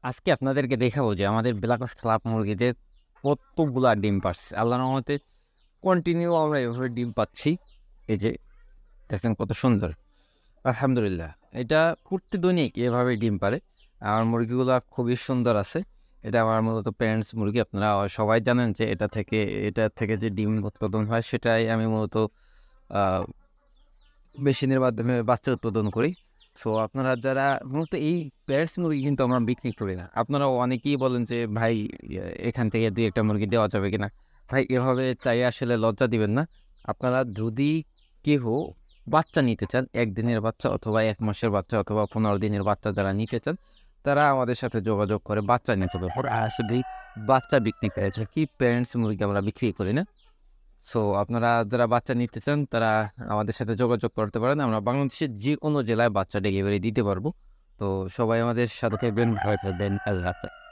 আজকে আপনাদেরকে দেখাবো যে আমাদের ব্ল্যাক ক্লাব মুরগিতে কতগুলা ডিম পারছে। আল্লাহর রহমতে কন্টিনিউ আমরা এভাবে ডিম পাচ্ছি। এই যে দেখেন কত সুন্দর। আলহামদুলিল্লাহ। এটা প্রতিদিনই এভাবে ডিম পারে। আমার মুরগিগুলা খুবই সুন্দর আছে। এটা আমার মূলত প্যারেন্টস মুরগি। আপনারা সবাই জানেন যে এটা থেকে যে ডিম উৎপাদন হয় সেটাই আমি মূলত আ মেশিনের মাধ্যমে বাচ্চা উৎপাদন করি। সো আপনারা যারা মূলত এই পেয়ার্স মুরগি কিন্তু আমরা বিক্রি করি না। আপনারা অনেকেই বলেন যে, "ভাই এখান থেকে ২-১ টা মুরগি দেওয়া যাবে কিনা?" ভাই এভাবে চাইয়ে আসলে লজ্জা দিবেন না। আপনারা যদি কেহ বাচ্চা নিতে চান, ১ দিনের বাচ্চা অথবা ১ মাসের বাচ্চা অথবা ১৫ দিনের বাচ্চা যারা নিতে চান, তারা আমাদের সাথে যোগাযোগ করে বাচ্চা নিতে পারবে। আর আসলেই বাচ্চা বিক্রি করে থাকি। প্যারেন্টস মুরগি আমরা বিক্রি করি না। সো আপনারা যারা বাচ্চা নিতে চান তারা আমাদের সাথে যোগাযোগ করতে পারেন। আমরা বাংলাদেশের যেকোনো জেলায় বাচ্চা ডেলিভারি দিতে পারবো। তো সবাই আমাদের সাথে থাকবেন, ভালো থাকবেন। আল্লাহ হাফেজ।